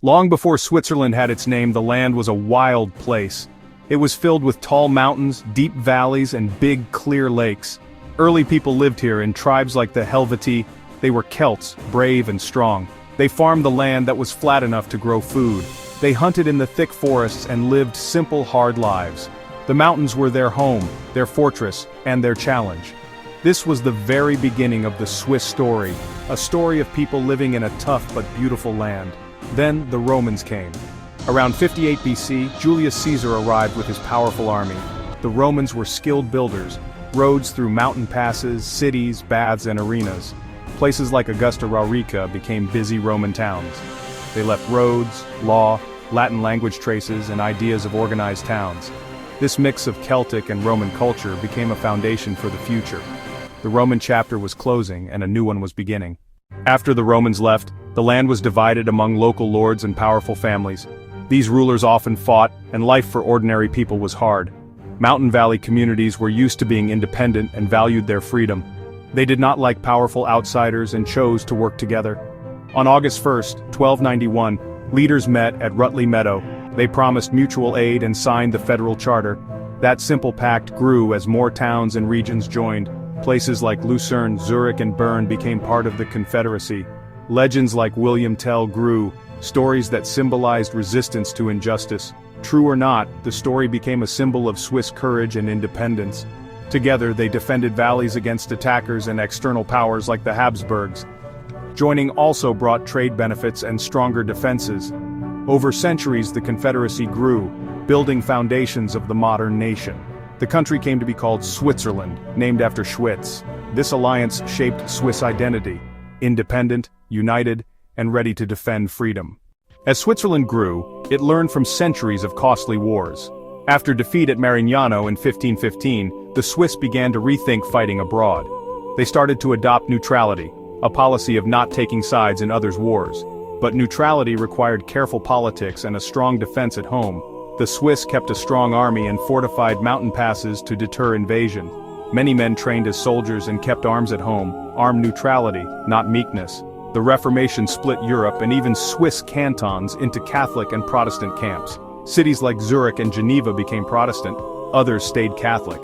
Long before Switzerland had its name, the land was a wild place. It was filled with tall mountains, deep valleys, and big, clear lakes. Early people lived here in tribes like the Helvetii. They were Celts, brave and strong. They farmed the land that was flat enough to grow food. They hunted in the thick forests and lived simple, hard lives. The mountains were their home, their fortress, and their challenge. This was the very beginning of the Swiss story, a story of people living in a tough but beautiful land. Then the Romans came. Around 58 BC, Julius Caesar arrived with his powerful army. The Romans were skilled builders, roads through mountain passes, cities, baths, and arenas. Places like Augusta Raurica became busy Roman towns. They left roads, law, Latin language traces, and ideas of organized towns. This mix of Celtic and Roman culture became a foundation for the future. The Roman chapter was closing and a new one was beginning. After the Romans left, the land was divided among local lords and powerful families. These rulers often fought, and life for ordinary people was hard. Mountain valley communities were used to being independent and valued their freedom. They did not like powerful outsiders and chose to work together. On August 1, 1291, leaders met at Rutley Meadow. They promised mutual aid and signed the federal charter. That simple pact grew as more towns and regions joined. Places like Lucerne, Zurich, and Bern became part of the Confederacy. Legends like William Tell grew, stories that symbolized resistance to injustice. True or not, the story became a symbol of Swiss courage and independence. Together they defended valleys against attackers and external powers like the Habsburgs. Joining also brought trade benefits and stronger defenses. Over centuries the Confederacy grew, building foundations of the modern nation. The country came to be called Switzerland, named after Schwyz. This alliance shaped Swiss identity: independent, united, and ready to defend freedom. As Switzerland grew, it learned from centuries of costly wars. After defeat at Marignano in 1515, the Swiss began to rethink fighting abroad. They started to adopt neutrality, a policy of not taking sides in others' wars. But neutrality required careful politics and a strong defense at home. The Swiss kept a strong army and fortified mountain passes to deter invasion. Many men trained as soldiers and kept arms at home, armed neutrality, not meekness. The Reformation split Europe and even Swiss cantons into Catholic and Protestant camps. Cities like Zurich and Geneva became Protestant, others stayed Catholic.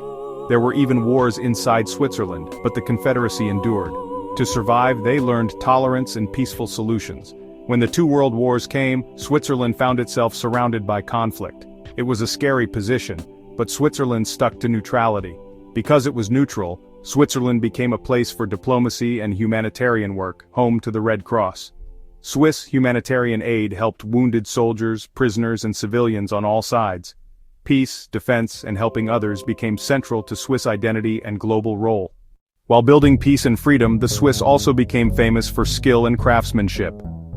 There were even wars inside Switzerland, but the Confederacy endured. To survive, they learned tolerance and peaceful solutions. When the two world wars came, Switzerland found itself surrounded by conflict. It was a scary position, but Switzerland stuck to neutrality. Because it was neutral, Switzerland became a place for diplomacy and humanitarian work, home to the Red Cross. Swiss humanitarian aid helped wounded soldiers, prisoners, and civilians on all sides. Peace, defense, and helping others became central to Swiss identity and global role. While building peace and freedom, the Swiss also became famous for skill and craftsmanship.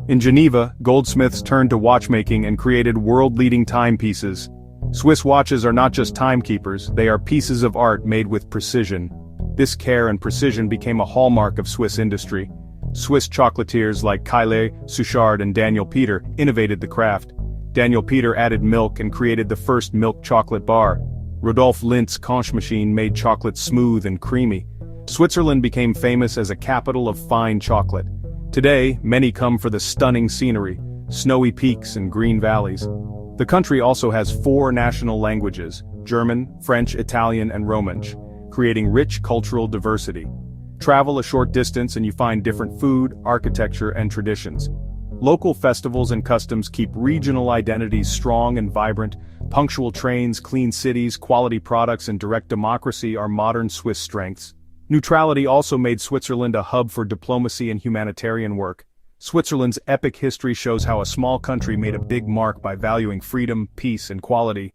In Geneva, goldsmiths turned to watchmaking and created world-leading timepieces. Swiss watches are not just timekeepers, they are pieces of art made with precision. This care and precision became a hallmark of Swiss industry. Swiss chocolatiers like Kaile, Suchard, and Daniel Peter innovated the craft. Daniel Peter added milk and created the first milk chocolate bar. Rodolphe Lindt's conch machine made chocolate smooth and creamy. Switzerland became famous as a capital of fine chocolate. Today, many come for the stunning scenery, snowy peaks and green valleys. The country also has 4 national languages: German, French, Italian, and Romansh, creating rich cultural diversity. Travel a short distance and you find different food, architecture, and traditions. Local festivals and customs keep regional identities strong and vibrant. Punctual trains, clean cities, quality products, and direct democracy are modern Swiss strengths. Neutrality also made Switzerland a hub for diplomacy and humanitarian work. Switzerland's epic history shows how a small country made a big mark by valuing freedom, peace, and quality.